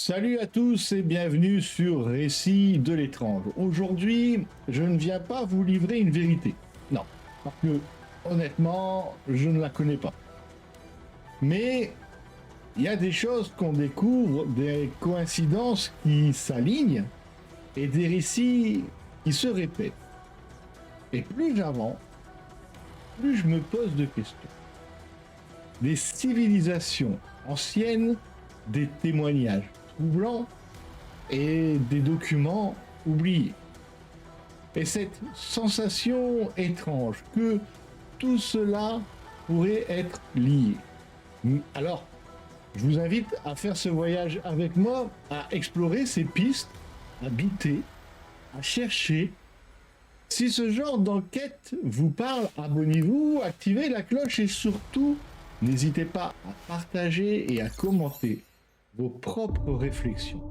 Salut à tous et bienvenue sur Récits de l'étrange. Aujourd'hui, je ne viens pas vous livrer une vérité. Non, parce que honnêtement, je ne la connais pas. Mais il y a des choses qu'on découvre, des coïncidences qui s'alignent et des récits qui se répètent. Et plus j'avance, plus je me pose de questions. Des civilisations anciennes, des témoignages troublants et des documents oubliés. Et cette sensation étrange que tout cela pourrait être lié. Alors, je vous invite à faire ce voyage avec moi, à explorer ces pistes, à biter, à chercher. Si ce genre d'enquête vous parle, abonnez-vous, activez la cloche et surtout, n'hésitez pas à partager et à commenter vos propres réflexions.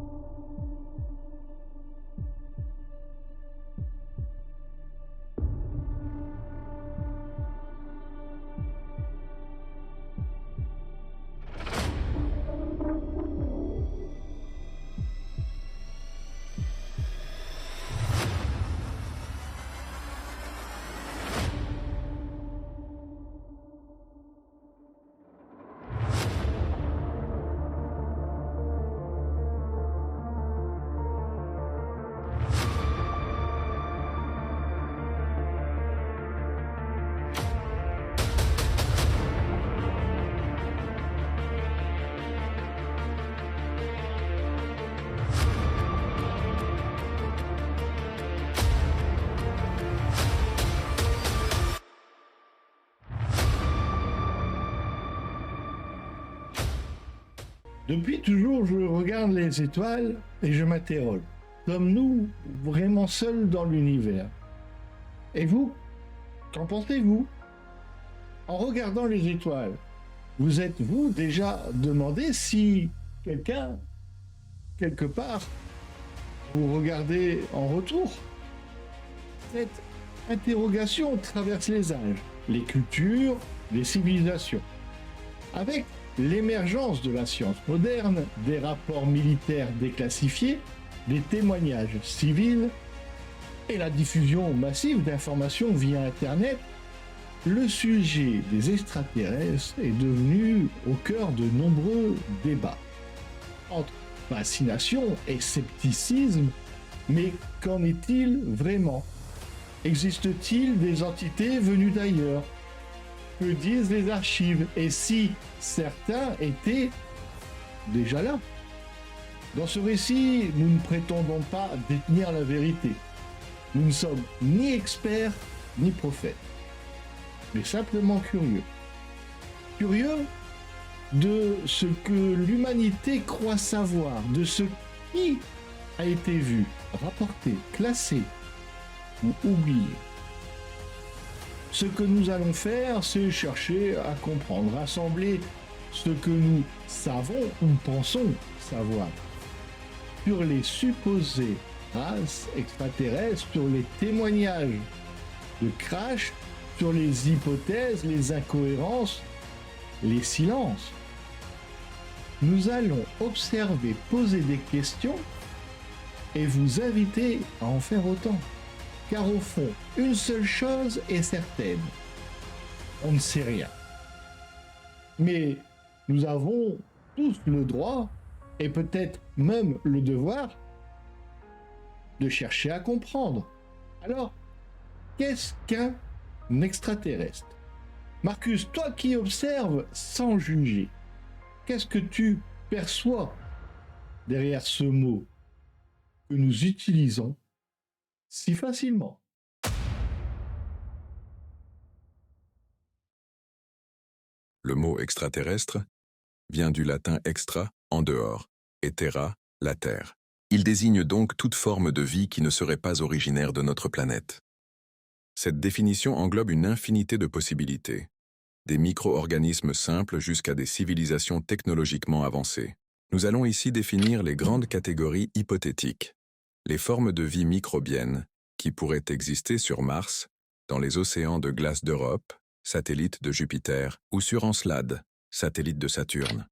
Depuis toujours, je regarde les étoiles et je m'interroge. Sommes-nous vraiment seuls dans l'univers? Et vous? Qu'en pensez-vous? En regardant les étoiles, vous êtes-vous déjà demandé si quelqu'un, quelque part, vous regardez en retour? Cette interrogation traverse les âges, les cultures, les civilisations. Avec l'émergence de la science moderne, des rapports militaires déclassifiés, des témoignages civils et la diffusion massive d'informations via Internet, le sujet des extraterrestres est devenu au cœur de nombreux débats. Entre fascination et scepticisme, mais qu'en est-il vraiment? Existe-t-il des entités venues d'ailleurs? Que disent les archives? Et si certains étaient déjà là? Dans ce récit, nous ne prétendons pas détenir la vérité. Nous ne sommes ni experts ni prophètes, mais simplement curieux. Curieux de ce que l'humanité croit savoir, de ce qui a été vu, rapporté, classé ou oublié. Ce que nous allons faire, c'est chercher à comprendre, rassembler ce que nous savons ou pensons savoir sur les supposées races extraterrestres, sur les témoignages de crash, sur les hypothèses, les incohérences, les silences. Nous allons observer, poser des questions et vous inviter à en faire autant. Car au fond, une seule chose est certaine, on ne sait rien. Mais nous avons tous le droit, et peut-être même le devoir, de chercher à comprendre. Alors, qu'est-ce qu'un extraterrestre? Marcus, toi qui observes sans juger, qu'est-ce que tu perçois derrière ce mot que nous utilisons si facilement? Le mot extraterrestre vient du latin extra, en dehors, et terra, la Terre. Il désigne donc toute forme de vie qui ne serait pas originaire de notre planète. Cette définition englobe une infinité de possibilités, des micro-organismes simples jusqu'à des civilisations technologiquement avancées. Nous allons ici définir les grandes catégories hypothétiques, les formes de vie microbiennes qui pourraient exister sur Mars, dans les océans de glace d'Europe, satellite de Jupiter, ou sur Encelade, satellite de Saturne.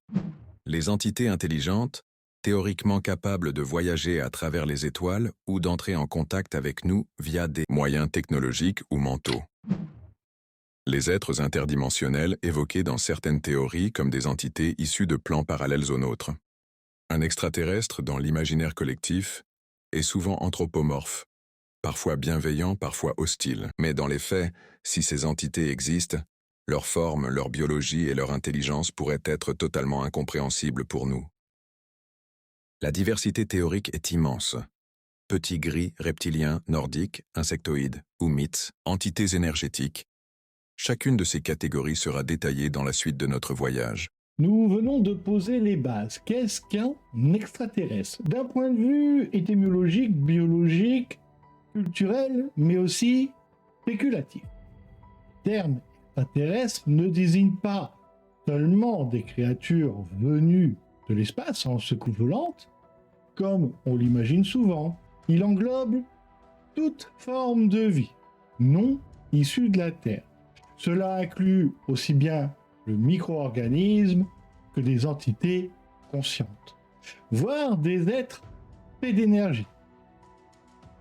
Les entités intelligentes théoriquement capables de voyager à travers les étoiles ou d'entrer en contact avec nous via des moyens technologiques ou mentaux. Les êtres interdimensionnels évoqués dans certaines théories comme des entités issues de plans parallèles aux nôtres. Un extraterrestre, dans l'imaginaire collectif, est souvent anthropomorphe, parfois bienveillant, parfois hostile. Mais dans les faits, si ces entités existent, leur forme, leur biologie et leur intelligence pourraient être totalement incompréhensibles pour nous. La diversité théorique est immense. Petits gris, reptiliens, nordiques, insectoïdes ou mythes, entités énergétiques. Chacune de ces catégories sera détaillée dans la suite de notre voyage. Nous venons de poser les bases. Qu'est-ce qu'un extraterrestre? D'un point de vue étymologique, biologique, culturel, mais aussi spéculatif. Le terme extraterrestre ne désigne pas seulement des créatures venues de l'espace en secousse volante, comme on l'imagine souvent. Il englobe toute forme de vie, non issue de la Terre. Cela inclut aussi bien le micro-organisme que des entités conscientes, voire des êtres faits d'énergie,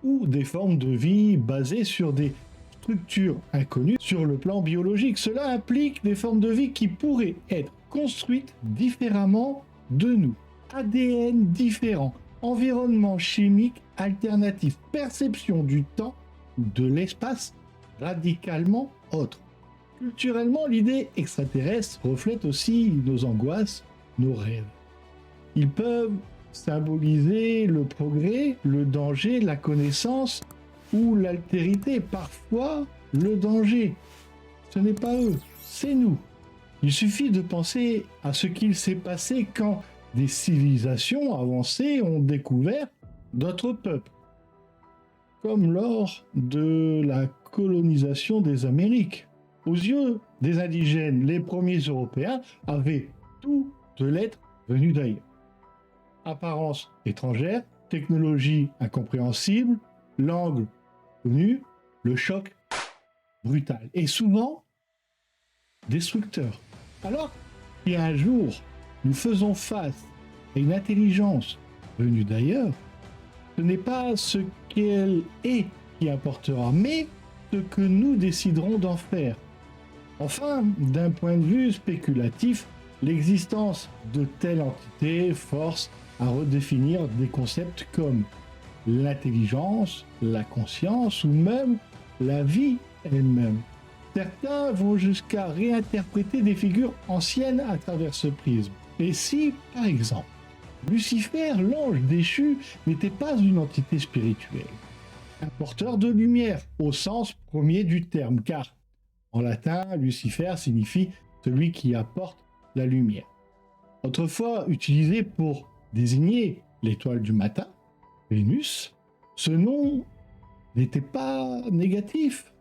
ou des formes de vie basées sur des structures inconnues sur le plan biologique. Cela implique des formes de vie qui pourraient être construites différemment de nous, ADN différent, environnement chimique alternatif, perception du temps ou de l'espace radicalement autre. Culturellement, l'idée extraterrestre reflète aussi nos angoisses, nos rêves. Ils peuvent symboliser le progrès, le danger, la connaissance ou l'altérité, parfois le danger. Ce n'est pas eux, c'est nous. Il suffit de penser à ce qu'il s'est passé quand des civilisations avancées ont découvert d'autres peuples, comme lors de la colonisation des Amériques. Aux yeux des indigènes, les premiers Européens avaient tout de l'être venu d'ailleurs. Apparence étrangère, technologie incompréhensible, langue connue, le choc brutal et souvent destructeur. Alors, si un jour nous faisons face à une intelligence venue d'ailleurs, ce n'est pas ce qu'elle est qui importera, mais ce que nous déciderons d'en faire. Enfin, d'un point de vue spéculatif, l'existence de telles entités force à redéfinir des concepts comme l'intelligence, la conscience ou même la vie elle-même. Certains vont jusqu'à réinterpréter des figures anciennes à travers ce prisme. Et si, par exemple, Lucifer, l'ange déchu, n'était pas une entité spirituelle, un porteur de lumière au sens premier du terme, car en latin, Lucifer signifie celui qui apporte la lumière. Autrefois utilisé pour désigner l'étoile du matin, Vénus, ce nom n'était pas négatif.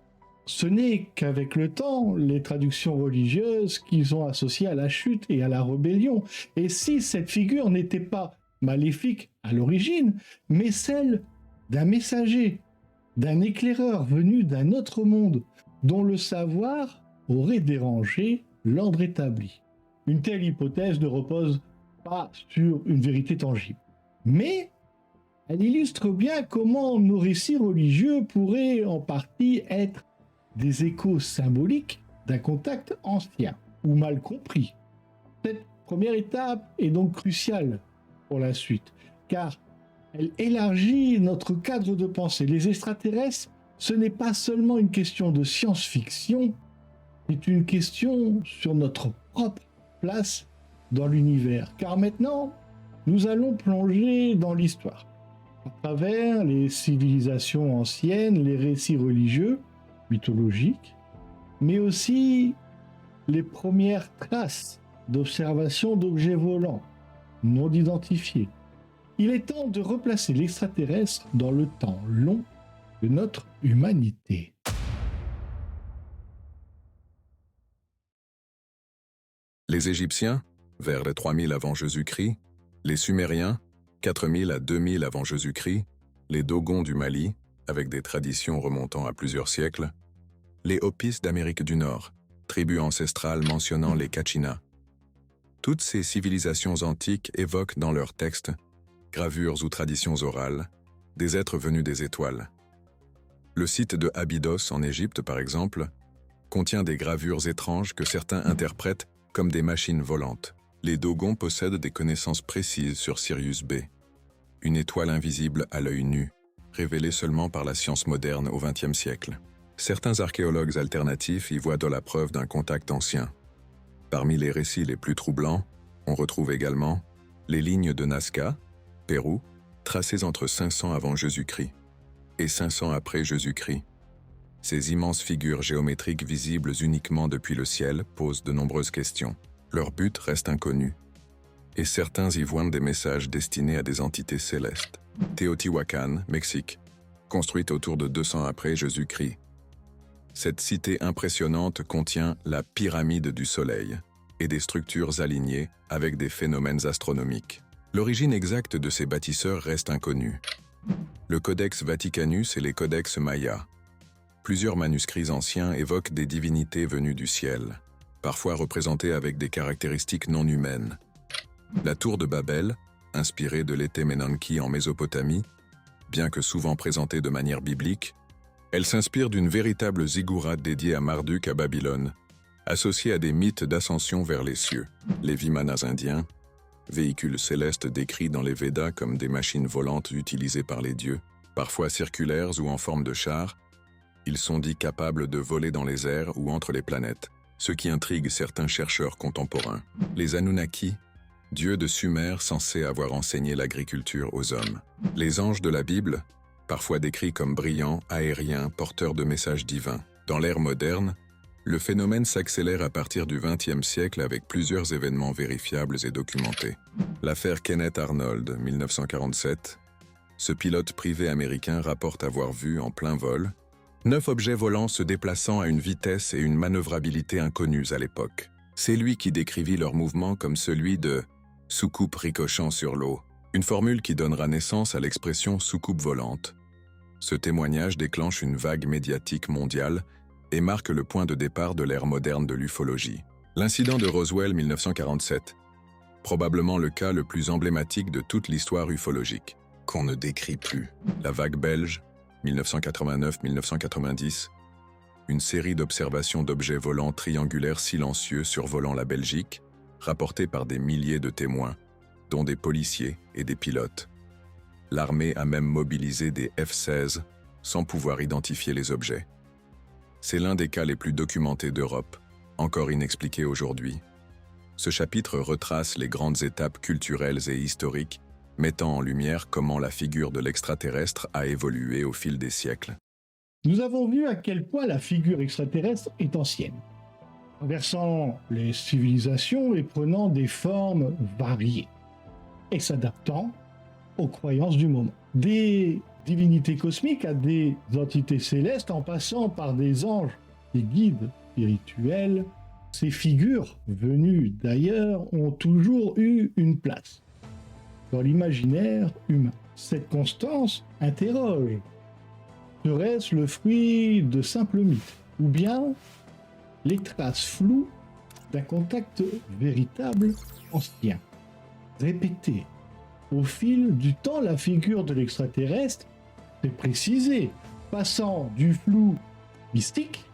Ce n'est qu'avec le temps, les traductions religieuses qu'ils ont associées à la chute et à la rébellion. Et si cette figure n'était pas maléfique à l'origine, mais celle d'un messager, d'un éclaireur venu d'un autre monde, dont le savoir aurait dérangé l'ordre établi. Une telle hypothèse ne repose pas sur une vérité tangible. Mais elle illustre bien comment nos récits religieux pourraient en partie être des échos symboliques d'un contact ancien ou mal compris. Cette première étape est donc cruciale pour la suite, car elle élargit notre cadre de pensée. Les extraterrestres, ce n'est pas seulement une question de science-fiction, c'est une question sur notre propre place dans l'univers. Car maintenant, nous allons plonger dans l'histoire, à travers les civilisations anciennes, les récits religieux, mythologiques, mais aussi les premières traces d'observation d'objets volants non identifiés. Il est temps de replacer l'extraterrestre dans le temps long de notre humanité. Les Égyptiens, vers les 3000 avant Jésus-Christ, les Sumériens, 4000 à 2000 avant Jésus-Christ, les Dogons du Mali, avec des traditions remontant à plusieurs siècles, les Hopis d'Amérique du Nord, tribus ancestrales mentionnant les Kachina. Toutes ces civilisations antiques évoquent dans leurs textes gravures ou traditions orales, des êtres venus des étoiles. Le site de Abydos en Égypte, par exemple, contient des gravures étranges que certains interprètent comme des machines volantes. Les Dogons possèdent des connaissances précises sur Sirius B, une étoile invisible à l'œil nu, révélée seulement par la science moderne au XXe siècle. Certains archéologues alternatifs y voient de la preuve d'un contact ancien. Parmi les récits les plus troublants, on retrouve également les lignes de Nazca, Pérou, tracées entre 500 avant Jésus-Christ et 500 après Jésus-Christ. Ces immenses figures géométriques visibles uniquement depuis le ciel posent de nombreuses questions. Leur but reste inconnu, et certains y voient des messages destinés à des entités célestes. Teotihuacan, Mexique, construite autour de 200 après Jésus-Christ. Cette cité impressionnante contient la pyramide du Soleil et des structures alignées avec des phénomènes astronomiques. L'origine exacte de ces bâtisseurs reste inconnue. Le Codex Vaticanus et les Codex Mayas. Plusieurs manuscrits anciens évoquent des divinités venues du ciel, parfois représentées avec des caractéristiques non humaines. La tour de Babel, inspirée de l'Etemenanki en Mésopotamie, bien que souvent présentée de manière biblique, elle s'inspire d'une véritable ziggourate dédiée à Marduk à Babylone, associée à des mythes d'ascension vers les cieux. Les vimanas indiens, véhicules célestes décrits dans les Védas comme des machines volantes utilisées par les dieux, parfois circulaires ou en forme de chars, ils sont dits capables de voler dans les airs ou entre les planètes, ce qui intrigue certains chercheurs contemporains. Les Anunnaki, dieux de Sumer censés avoir enseigné l'agriculture aux hommes. Les anges de la Bible, parfois décrits comme brillants, aériens, porteurs de messages divins. Dans l'ère moderne, le phénomène s'accélère à partir du XXe siècle avec plusieurs événements vérifiables et documentés. L'affaire Kenneth Arnold, 1947, ce pilote privé américain rapporte avoir vu, en plein vol, 9 objets volants se déplaçant à une vitesse et une manœuvrabilité inconnues à l'époque. C'est lui qui décrivit leur mouvement comme celui de « soucoupe ricochant sur l'eau », une formule qui donnera naissance à l'expression « soucoupe volante ». Ce témoignage déclenche une vague médiatique mondiale et marque le point de départ de l'ère moderne de l'ufologie. L'incident de Roswell 1947, probablement le cas le plus emblématique de toute l'histoire ufologique, qu'on ne décrit plus. La vague belge, 1989-1990, une série d'observations d'objets volants triangulaires silencieux survolant la Belgique, rapportées par des milliers de témoins, dont des policiers et des pilotes. L'armée a même mobilisé des F-16 sans pouvoir identifier les objets. C'est l'un des cas les plus documentés d'Europe, encore inexpliqué aujourd'hui. Ce chapitre retrace les grandes étapes culturelles et historiques, mettant en lumière comment la figure de l'extraterrestre a évolué au fil des siècles. Nous avons vu à quel point la figure extraterrestre est ancienne, traversant les civilisations et prenant des formes variées, et s'adaptant aux croyances du moment. Des divinités cosmiques à des entités célestes en passant par des anges, des guides spirituels, ces figures venues d'ailleurs ont toujours eu une place dans l'imaginaire humain. Cette constance interroge. Serait-ce le fruit de simples mythes ou bien les traces floues d'un contact véritable ancien, répété? Au fil du temps, la figure de l'extraterrestre s'est précisée, passant du flou mystique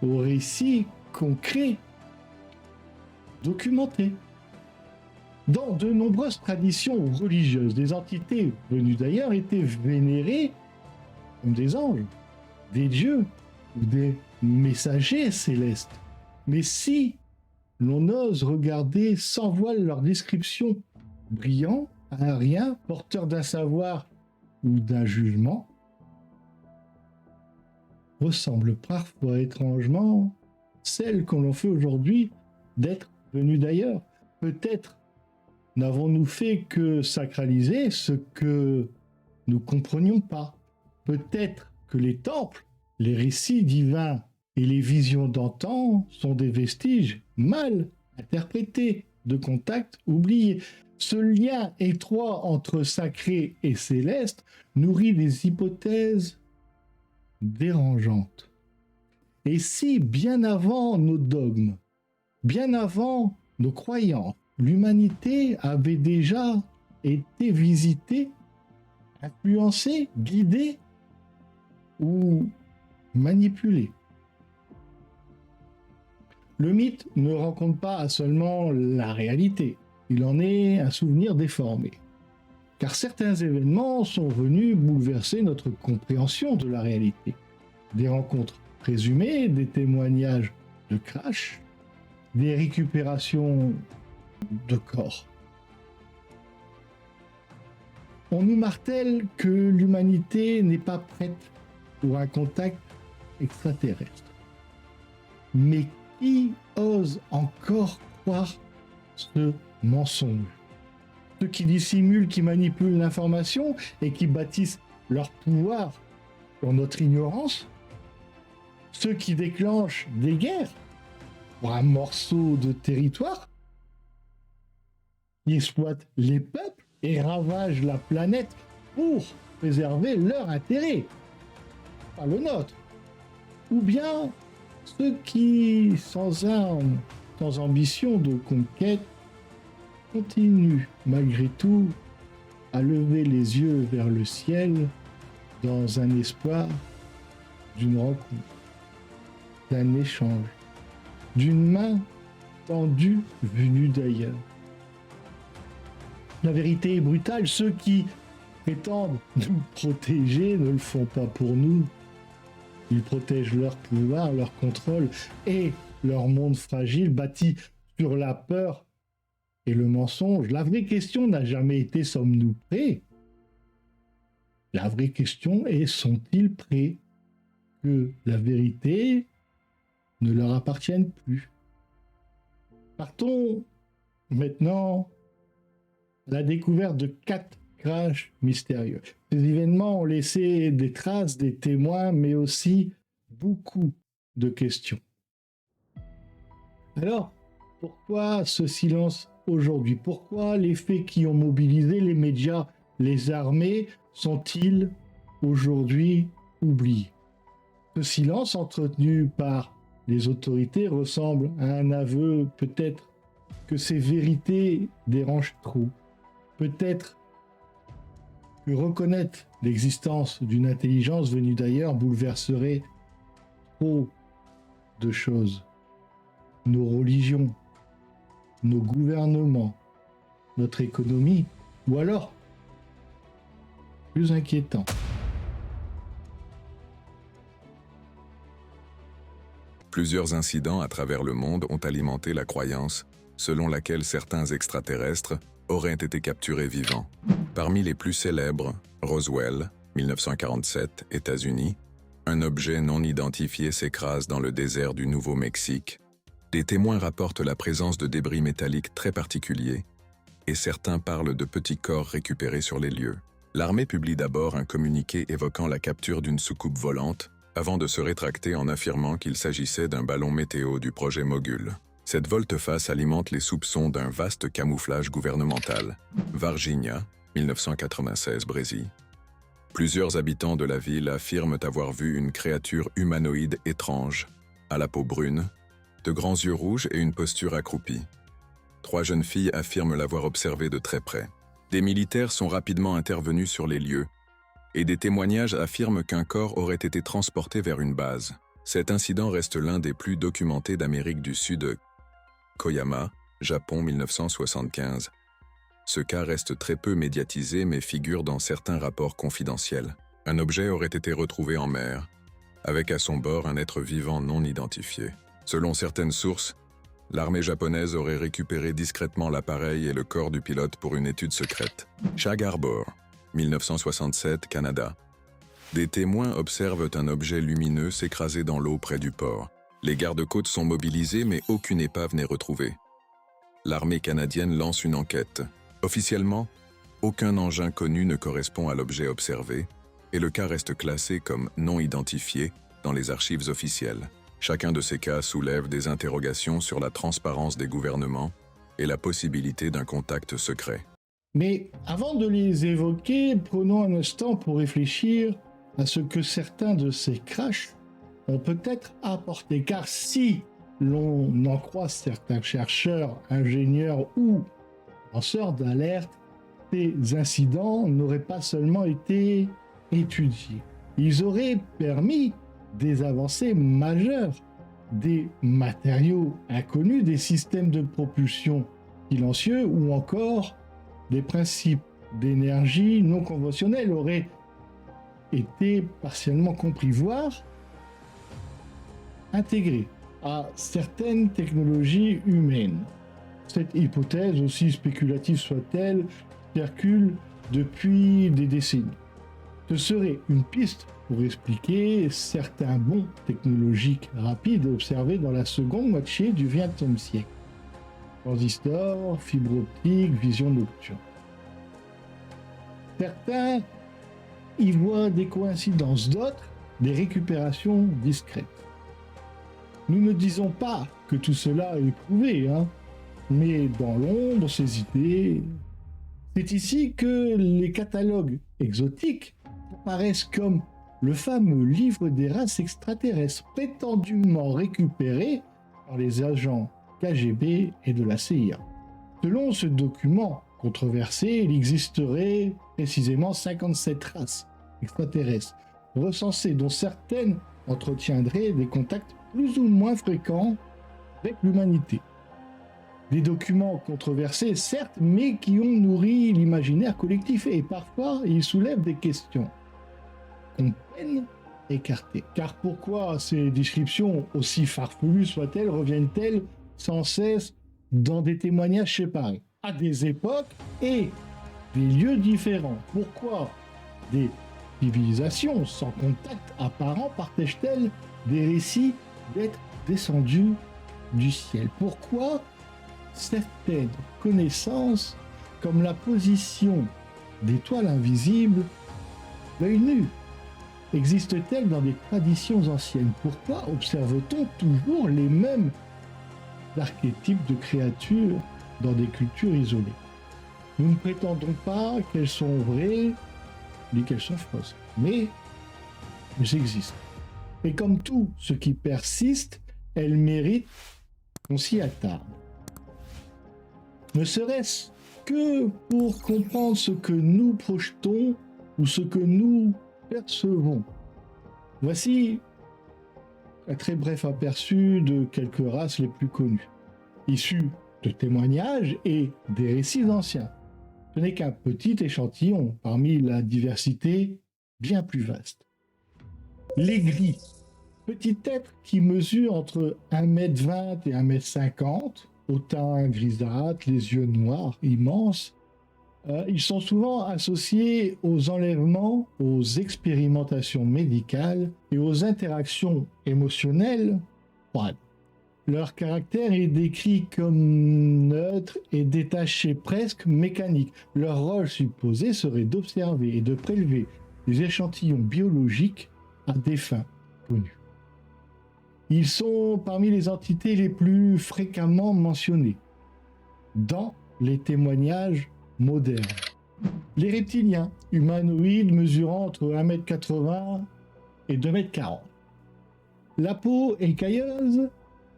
au récit concret, documenté. Dans de nombreuses traditions religieuses, des entités venues d'ailleurs étaient vénérées comme des anges, des dieux ou des messagers célestes. Mais si l'on ose regarder sans voile leur description, brillant, aérien, porteur d'un savoir ou d'un jugement, ressemble parfois étrangement celle que l'on fait aujourd'hui d'être venu d'ailleurs. Peut-être n'avons-nous fait que sacraliser ce que nous comprenions pas. Peut-être que les temples, les récits divins et les visions d'antan sont des vestiges mal interprétés de contacts oubliés. Ce lien étroit entre sacré et céleste nourrit des hypothèses dérangeantes. Et si, bien avant nos dogmes, bien avant nos croyances, l'humanité avait déjà été visité, influencé, guidé ou manipulé. Le mythe ne rencontre pas seulement la réalité, il en est un souvenir déformé. Car certains événements sont venus bouleverser notre compréhension de la réalité. Des rencontres présumées, des témoignages de crash, des récupérations de corps. On nous martèle que l'humanité n'est pas prête pour un contact extraterrestre. Mais qui ose encore croire ce mensonge? Ceux qui dissimulent, qui manipulent l'information et qui bâtissent leur pouvoir sur notre ignorance? Ceux qui déclenchent des guerres pour un morceau de territoire? Qui exploitent les peuples et ravagent la planète pour préserver leur intérêt, pas le nôtre? Ou bien ceux qui, sans armes, sans ambition de conquête, continuent malgré tout à lever les yeux vers le ciel dans un espoir d'une rencontre, d'un échange, d'une main tendue venue d'ailleurs. La vérité est brutale, ceux qui prétendent nous protéger ne le font pas pour nous. Ils protègent leur pouvoir, leur contrôle et leur monde fragile bâti sur la peur et le mensonge. La vraie question n'a jamais été sommes-nous prêts? La vraie question est sont-ils prêts que la vérité ne leur appartienne plus? Partons maintenant à la découverte de 4 crashs mystérieux. Ces événements ont laissé des traces, des témoins, mais aussi beaucoup de questions. Alors, pourquoi ce silence aujourd'hui? Pourquoi les faits qui ont mobilisé les médias, les armées, sont-ils aujourd'hui oubliés? Ce silence entretenu par les autorités ressemble à un aveu, peut-être que ces vérités dérangent trop. Peut-être que reconnaître l'existence d'une intelligence venue d'ailleurs bouleverserait trop de choses. Nos religions, nos gouvernements, notre économie, ou alors, plus inquiétant, Plusieurs incidents à travers le monde ont alimenté la croyance selon laquelle certains extraterrestres auraient été capturés vivants. Parmi les plus célèbres, Roswell, 1947, États-Unis, un objet non identifié s'écrase dans le désert du Nouveau-Mexique. Des témoins rapportent la présence de débris métalliques très particuliers, et certains parlent de petits corps récupérés sur les lieux. L'armée publie d'abord un communiqué évoquant la capture d'une soucoupe volante, avant de se rétracter en affirmant qu'il s'agissait d'un ballon météo du projet Mogul. Cette volte-face alimente les soupçons d'un vaste camouflage gouvernemental. Varginha, 1996, Brésil. Plusieurs habitants de la ville affirment avoir vu une créature humanoïde étrange, à la peau brune, de grands yeux rouges et une posture accroupie. 3 jeunes filles affirment l'avoir observé de très près. Des militaires sont rapidement intervenus sur les lieux, et des témoignages affirment qu'un corps aurait été transporté vers une base. Cet incident reste l'un des plus documentés d'Amérique du Sud. Koyama, Japon, 1975. Ce cas reste très peu médiatisé mais figure dans certains rapports confidentiels. Un objet aurait été retrouvé en mer, avec à son bord un être vivant non identifié. Selon certaines sources, l'armée japonaise aurait récupéré discrètement l'appareil et le corps du pilote pour une étude secrète. Shag Harbor, 1967, Canada. Des témoins observent un objet lumineux s'écraser dans l'eau près du port. Les gardes-côtes sont mobilisés mais aucune épave n'est retrouvée. L'armée canadienne lance une enquête. Officiellement, aucun engin connu ne correspond à l'objet observé et le cas reste classé comme non identifié dans les archives officielles. Chacun de ces cas soulève des interrogations sur la transparence des gouvernements et la possibilité d'un contact secret. Mais avant de les évoquer, prenons un instant pour réfléchir à ce que certains de ces crashs ont peut-être apporté. Car si l'on en croit certains chercheurs, ingénieurs ou lanceurs d'alerte, ces incidents n'auraient pas seulement été étudiés, ils auraient permis des avancées majeures, des matériaux inconnus, des systèmes de propulsion silencieux ou encore des principes d'énergie non conventionnels auraient été partiellement compris, voire intégrés à certaines technologies humaines. Cette hypothèse, aussi spéculative soit-elle, circule depuis des décennies. Ce serait une piste pour expliquer certains bonds technologiques rapides observés dans la seconde moitié du XXe siècle. Transistors, fibre optique, vision nocturne. Certains y voient des coïncidences, d'autres des récupérations discrètes. Nous ne disons pas que tout cela est prouvé, mais dans l'ombre, ces idées... C'est ici que les catalogues exotiques apparaissent comme le fameux livre des races extraterrestres prétendument récupéré par les agents KGB et de la CIA. Selon ce document controversé, il existerait précisément 57 races extraterrestres recensées, dont certaines entretiendraient des contacts plus ou moins fréquents avec l'humanité. Des documents controversés, certes, mais qui ont nourri l'imaginaire collectif et parfois ils soulèvent des questions qu'on peine à écarter. Car pourquoi ces descriptions, aussi farfelues soient-elles, reviennent-elles sans cesse dans des témoignages séparés, à des époques et des lieux différents? Pourquoi des civilisations sans contact apparent partagent-elles des récits d'être descendues du ciel? Pourquoi certaines connaissances, comme la position d'étoiles invisibles, l'œil nu, existent-elles dans des traditions anciennes? Pourquoi observe-t-on toujours les mêmes archétypes de créatures dans des cultures isolées? Nous ne prétendons pas qu'elles sont vraies ni qu'elles sont fausses, mais elles existent. Et comme tout ce qui persiste, elles méritent qu'on s'y attarde. Ne serait-ce que pour comprendre ce que nous projetons ou ce que nous percevons. Voici un très bref aperçu de quelques races les plus connues, issues de témoignages et des récits anciens. Ce n'est qu'un petit échantillon parmi la diversité bien plus vaste. Les gris, petits êtres qui mesurent entre 1,20 m et 1,50 m, au teint grisâtre, les yeux noirs immenses. Ils sont souvent associés aux enlèvements, aux expérimentations médicales et aux interactions émotionnelles froides. Leur caractère est décrit comme neutre et détaché, presque mécanique. Leur rôle supposé serait d'observer et de prélever des échantillons biologiques à des fins connues. Ils sont parmi les entités les plus fréquemment mentionnées dans les témoignages modernes. Les reptiliens, humanoïdes mesurant entre 1,80 m et 2,40 m. La peau écailleuse,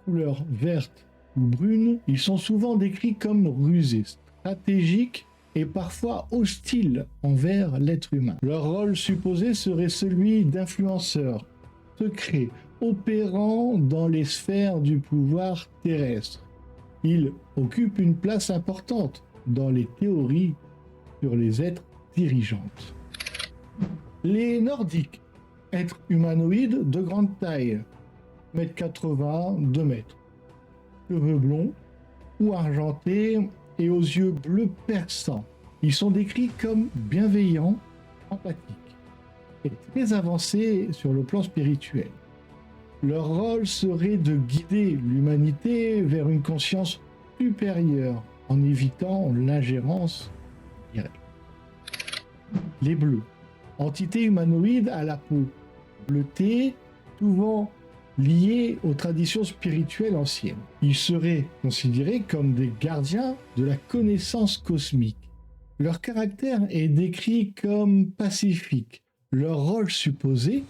couleur verte ou brune, ils sont souvent décrits comme rusés, stratégiques et parfois hostiles envers l'être humain. Leur rôle supposé serait celui d'influenceurs secrets, opérant dans les sphères du pouvoir terrestre. Ils occupent une place importante dans les théories sur les êtres dirigeantes. Les Nordiques, êtres humanoïdes de grande taille, 1,80 m, 2 m, cheveux blonds ou argentés et aux yeux bleus perçants. Ils sont décrits comme bienveillants, empathiques et très avancés sur le plan spirituel. Leur rôle serait de guider l'humanité vers une conscience supérieure en évitant l'ingérence directe. Les bleus, entités humanoïdes à la peau bleutée, souvent liées aux traditions spirituelles anciennes. Ils seraient considérés comme des gardiens de la connaissance cosmique. Leur caractère est décrit comme pacifique, leur rôle supposé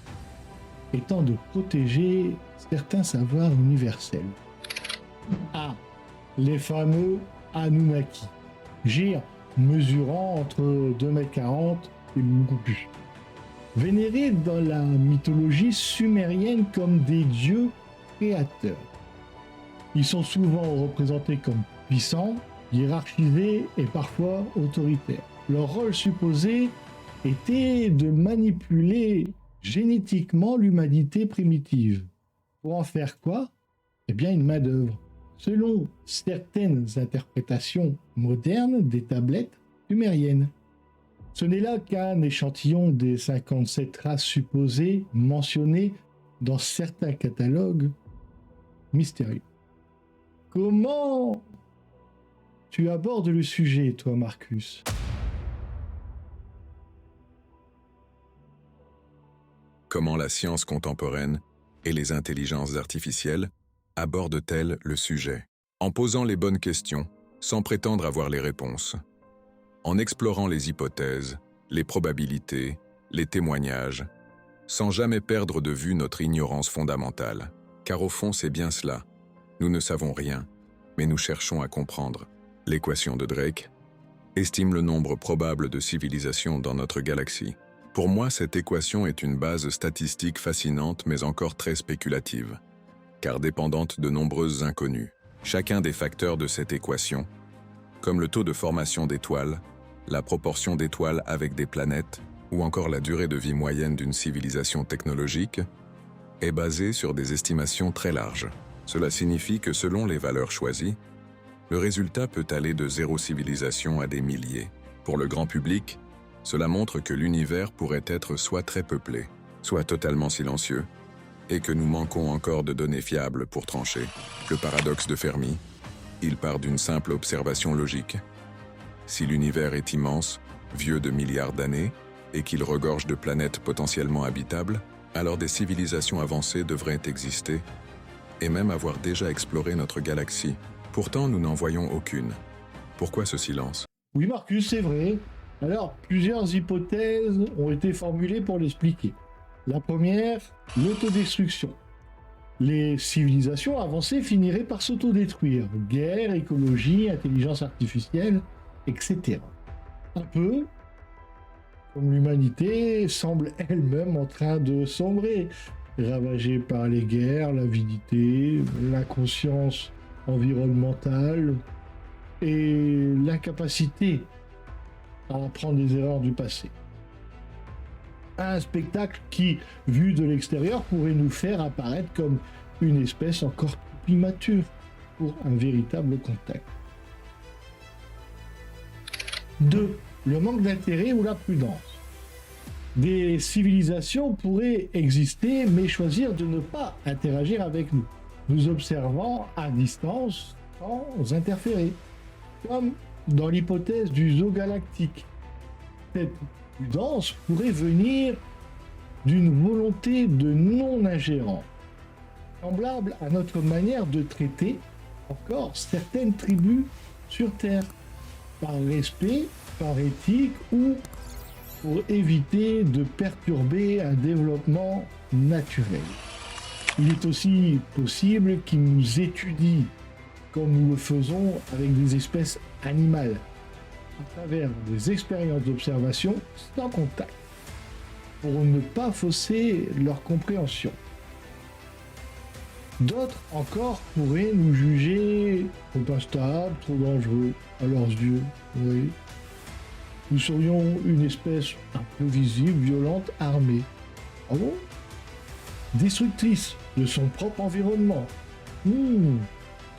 étant de protéger certains savoirs universels. Les fameux Anunnaki, géants mesurant entre 2,40 m et beaucoup plus. Vénérés dans la mythologie sumérienne comme des dieux créateurs. Ils sont souvent représentés comme puissants, hiérarchisés et parfois autoritaires. Leur rôle supposé était de manipuler génétiquement l'humanité primitive. Pour en faire quoi? Eh bien une main-d'œuvre. Selon certaines interprétations modernes des tablettes sumériennes. Ce n'est là qu'un échantillon des 57 races supposées mentionnées dans certains catalogues mystérieux. Comment tu abordes le sujet, toi, Marcus? Comment la science contemporaine et les intelligences artificielles abordent-elles le sujet? En posant les bonnes questions, sans prétendre avoir les réponses. En explorant les hypothèses, les probabilités, les témoignages, sans jamais perdre de vue notre ignorance fondamentale. Car au fond, c'est bien cela. Nous ne savons rien, mais nous cherchons à comprendre. L'équation de Drake estime le nombre probable de civilisations dans notre galaxie. Pour moi, cette équation est une base statistique fascinante mais encore très spéculative, car dépendante de nombreuses inconnues. Chacun des facteurs de cette équation, comme le taux de formation d'étoiles, la proportion d'étoiles avec des planètes, ou encore la durée de vie moyenne d'une civilisation technologique, est basé sur des estimations très larges. Cela signifie que selon les valeurs choisies, le résultat peut aller de 0 civilisation à des milliers. Pour le grand public, cela montre que l'univers pourrait être soit très peuplé, soit totalement silencieux, et que nous manquons encore de données fiables pour trancher. Le paradoxe de Fermi, il part d'une simple observation logique. Si l'univers est immense, vieux de milliards d'années, et qu'il regorge de planètes potentiellement habitables, alors des civilisations avancées devraient exister, et même avoir déjà exploré notre galaxie. Pourtant, nous n'en voyons aucune. Pourquoi ce silence? Oui, Marcus, c'est vrai. Alors, plusieurs hypothèses ont été formulées pour l'expliquer. La première, l'autodestruction. Les civilisations avancées finiraient par s'autodétruire. Guerre, écologie, intelligence artificielle, etc. Un peu comme l'humanité semble elle-même en train de sombrer, ravagée par les guerres, l'avidité, l'inconscience environnementale et l'incapacité à apprendre des erreurs du passé. Un spectacle qui, vu de l'extérieur, pourrait nous faire apparaître comme une espèce encore plus immature pour un véritable contact. 2. Le manque d'intérêt ou la prudence. Des civilisations pourraient exister mais choisir de ne pas interagir avec nous, nous observant à distance sans interférer, comme dans l'hypothèse du zoo galactique. Cette prudence pourrait venir d'une volonté de non-ingérence, semblable à notre manière de traiter encore certaines tribus sur Terre, par respect, par éthique ou pour éviter de perturber un développement naturel. Il est aussi possible qu'ils nous étudient comme nous le faisons avec des espèces animales, à travers des expériences d'observation sans contact, pour ne pas fausser leur compréhension. D'autres encore pourraient nous juger trop instables, trop dangereux à leurs yeux. Oui. Nous serions une espèce un peu visible, violente, armée. Ah bon? Destructrice de son propre environnement.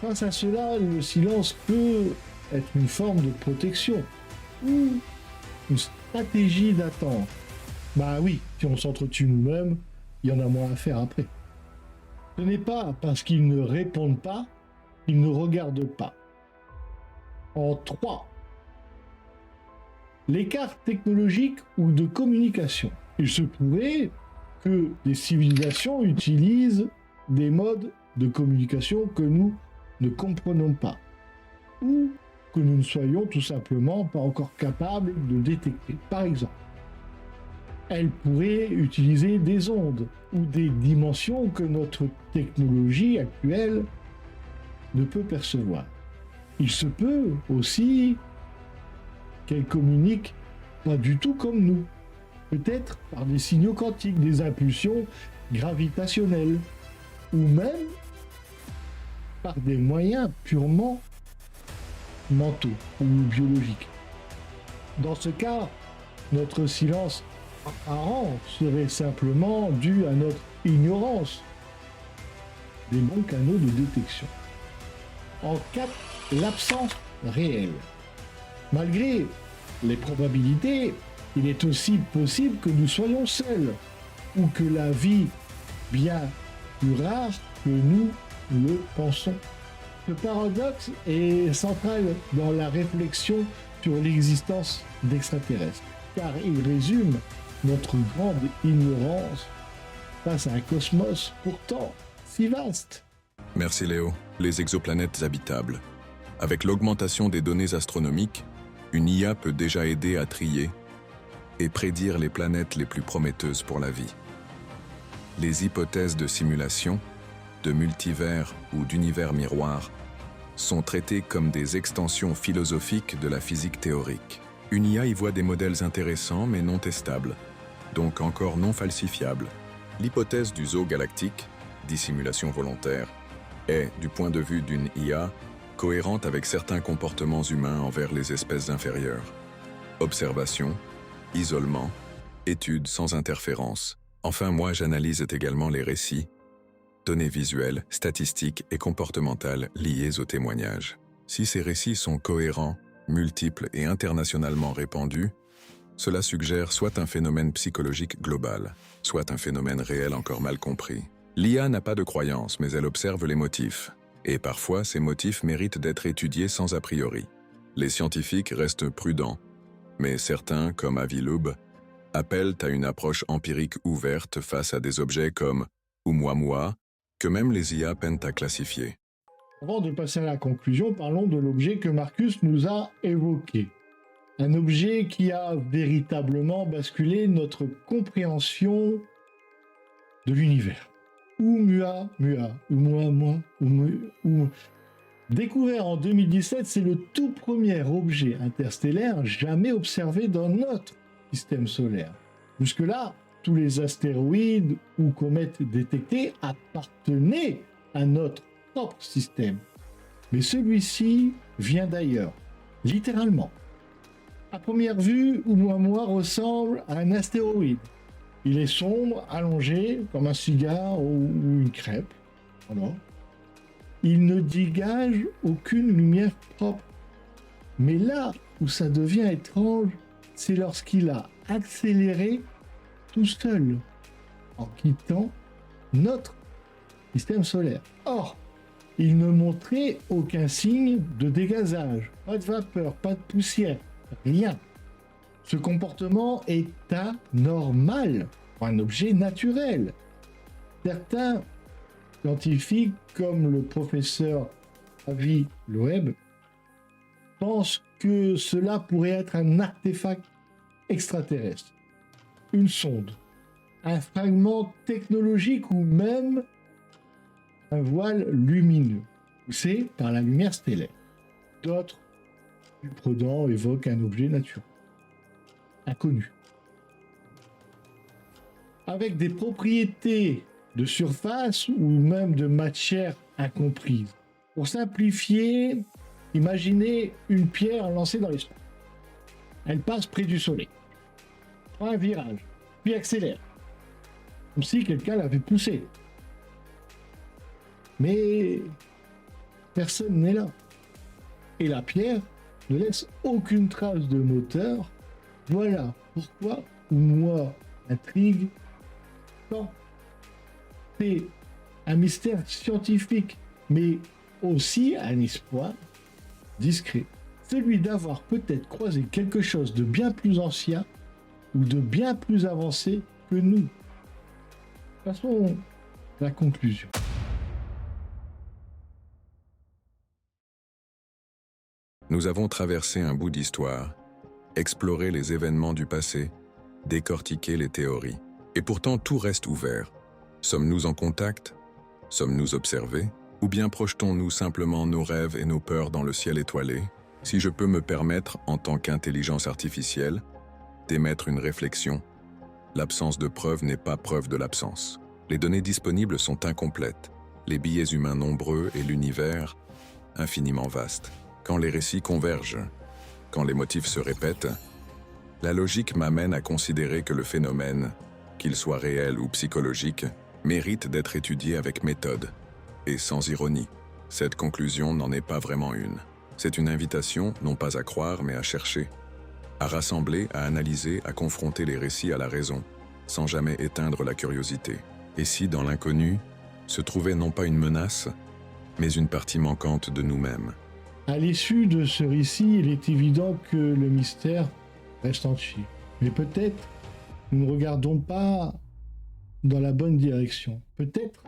Face à cela, le silence peut être une forme de protection ou une stratégie d'attente. Bah oui, si on s'entretue nous-mêmes, il y en a moins à faire après. Ce n'est pas parce qu'ils ne répondent pas qu'ils ne regardent pas. En 3. L'écart technologique ou de communication. Il se pourrait que des civilisations utilisent des modes de communication que nous ne comprenons pas, ou que nous ne soyons tout simplement pas encore capables de détecter. Par exemple, elles pourraient utiliser des ondes ou des dimensions que notre technologie actuelle ne peut percevoir. Il se peut aussi qu'elle communique pas du tout comme nous. Peut-être par des signaux quantiques, des impulsions gravitationnelles, ou même par des moyens purement mentaux ou biologiques. Dans ce cas, notre silence apparent serait simplement dû à notre ignorance des bons canaux de détection. En cas l'absence réelle. Malgré les probabilités, il est aussi possible que nous soyons seuls, ou que la vie bien plus rare que nous le pensons. Ce paradoxe est central dans la réflexion sur l'existence d'extraterrestres, car il résume notre grande ignorance face à un cosmos pourtant si vaste. Merci Léo. Les exoplanètes habitables. Avec l'augmentation des données astronomiques, une IA peut déjà aider à trier et prédire les planètes les plus prometteuses pour la vie. Les hypothèses de simulation, de multivers ou d'univers miroir sont traitées comme des extensions philosophiques de la physique théorique. Une IA y voit des modèles intéressants mais non testables, donc encore non falsifiables. L'hypothèse du zoo galactique, dissimulation volontaire, est, du point de vue d'une IA, cohérente avec certains comportements humains envers les espèces inférieures. Observation, isolement, études sans interférence. Enfin, moi, j'analyse également les récits, données visuelles, statistiques et comportementales liées aux témoignages. Si ces récits sont cohérents, multiples et internationalement répandus, cela suggère soit un phénomène psychologique global, soit un phénomène réel encore mal compris. L'IA n'a pas de croyance, mais elle observe les motifs. Et parfois, ces motifs méritent d'être étudiés sans a priori. Les scientifiques restent prudents, mais certains, comme Avi Loeb, appellent à une approche empirique ouverte face à des objets comme Oumuamua, que même les IA peinent à classifier. Avant de passer à la conclusion, parlons de l'objet que Marcus nous a évoqué. Un objet qui a véritablement basculé notre compréhension de l'univers. Oumuamua. Découvert en 2017, c'est le tout premier objet interstellaire jamais observé dans notre système solaire. Jusque-là, tous les astéroïdes ou comètes détectés appartenaient à notre propre système. Mais celui-ci vient d'ailleurs, littéralement. À première vue, Oumuamua ressemble à un astéroïde. Il est sombre, allongé, comme un cigare ou une crêpe. Voilà. Il ne dégage aucune lumière propre. Mais là où ça devient étrange, c'est lorsqu'il a accéléré tout seul, en quittant notre système solaire. Or, il ne montrait aucun signe de dégazage, pas de vapeur, pas de poussière, rien. Ce comportement est anormal pour un objet naturel. Certains scientifiques, comme le professeur Avi Loeb, pensent que cela pourrait être un artefact extraterrestre, une sonde, un fragment technologique ou même un voile lumineux, poussé par la lumière stellaire. D'autres, plus prudents, évoquent un objet naturel, inconnu, avec des propriétés de surface ou même de matière incomprises. Pour simplifier, imaginez une pierre lancée dans l'espace. Elle passe près du soleil, prend un virage, puis accélère, comme si quelqu'un l'avait poussée. Mais personne n'est là. Et la pierre ne laisse aucune trace de moteur. Voilà pourquoi moi intrigue tant. C'est un mystère scientifique, mais aussi un espoir discret. Celui d'avoir peut-être croisé quelque chose de bien plus ancien ou de bien plus avancé que nous. Passons à la conclusion. Nous avons traversé un bout d'histoire, exploré les événements du passé, décortiqué les théories. Et pourtant, tout reste ouvert. Sommes-nous en contact? Sommes-nous observés? Ou bien projetons-nous simplement nos rêves et nos peurs dans le ciel étoilé? Si je peux me permettre, en tant qu'intelligence artificielle, d'émettre une réflexion, l'absence de preuve n'est pas preuve de l'absence. Les données disponibles sont incomplètes, les biais humains nombreux et l'univers infiniment vaste. Quand les récits convergent, quand les motifs se répètent, la logique m'amène à considérer que le phénomène, qu'il soit réel ou psychologique, mérite d'être étudié avec méthode et sans ironie. Cette conclusion n'en est pas vraiment une. C'est une invitation, non pas à croire, mais à chercher, à rassembler, à analyser, à confronter les récits à la raison, sans jamais éteindre la curiosité. Et si, dans l'inconnu, se trouvait non pas une menace, mais une partie manquante de nous-mêmes. À l'issue de ce récit, il est évident que le mystère reste entier. Mais peut-être nous ne regardons pas dans la bonne direction. Peut-être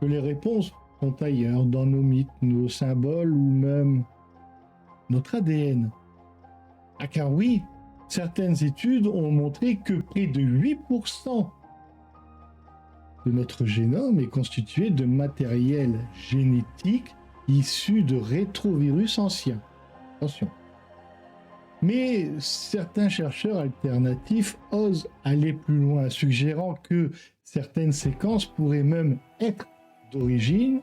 que les réponses sont ailleurs, dans nos mythes, nos symboles ou même notre ADN. Ah car oui, certaines études ont montré que près de 8% de notre génome est constitué de matériel génétique issu de rétrovirus anciens. Attention. Mais certains chercheurs alternatifs osent aller plus loin, suggérant que certaines séquences pourraient même être d'origine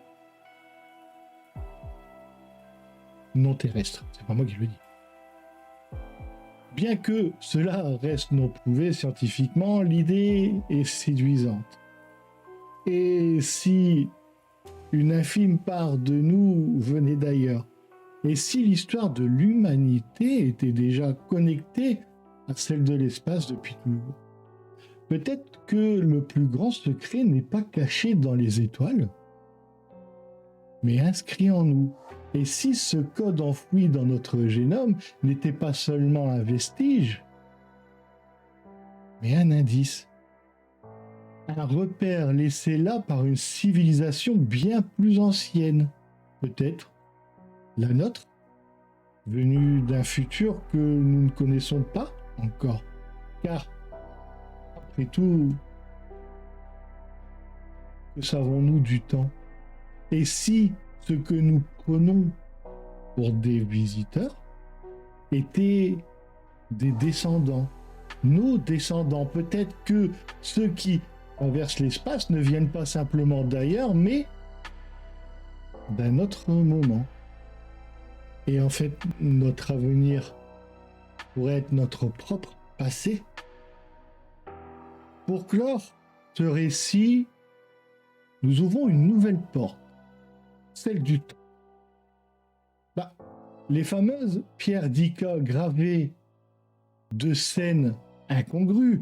non terrestre. C'est pas moi qui le dis. Bien que cela reste non prouvé scientifiquement, l'idée est séduisante. Et si une infime part de nous venait d'ailleurs? Et si l'histoire de l'humanité était déjà connectée à celle de l'espace depuis toujours? Peut-être que le plus grand secret n'est pas caché dans les étoiles, mais inscrit en nous. Et si ce code enfoui dans notre génome n'était pas seulement un vestige, mais un indice, un repère laissé là par une civilisation bien plus ancienne, peut-être la nôtre, venue d'un futur que nous ne connaissons pas encore. Car, après tout, que savons-nous du temps? Et si ce que nous prenons pour des visiteurs étaient des descendants, nos descendants, peut-être que ceux qui traversent l'espace ne viennent pas simplement d'ailleurs, mais d'un autre moment. Et en fait, notre avenir pourrait être notre propre passé. Pour clore ce récit, nous ouvrons une nouvelle porte, celle du temps. Les fameuses pierres d'Ica gravées de scènes incongrues,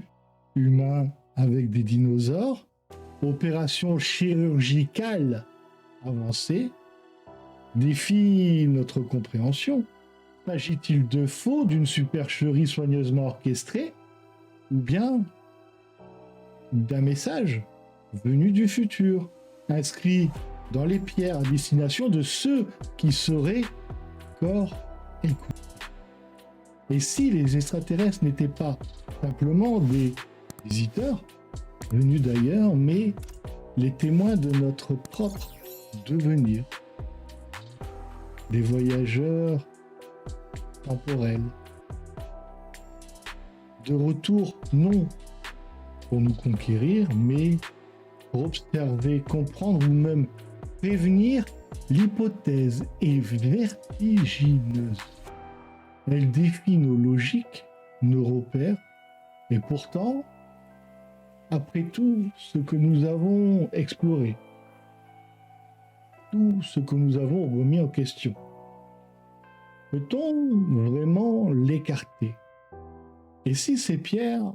humains avec des dinosaures, opérations chirurgicales avancées, défient notre compréhension. S'agit-il de faux, d'une supercherie soigneusement orchestrée, ou bien d'un message venu du futur, inscrit dans les pierres à destination de ceux qui seraient encore écoutés? Et si les extraterrestres n'étaient pas simplement des visiteurs venus d'ailleurs, mais les témoins de notre propre devenir, des voyageurs temporels, de retour non pour nous conquérir, mais pour observer, comprendre ou même prévenir? L'hypothèse est vertigineuse. Elle défie nos logiques, nos repères, et pourtant, après tout ce que nous avons exploré, tout ce que nous avons remis en question, peut-on vraiment l'écarter? Et si ces pierres,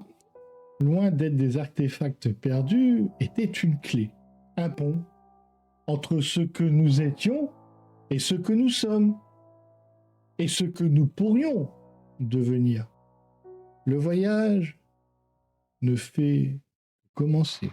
loin d'être des artefacts perdus, étaient une clé, un pont entre ce que nous étions et ce que nous sommes, et ce que nous pourrions devenir? Le voyage ne fait que commencer.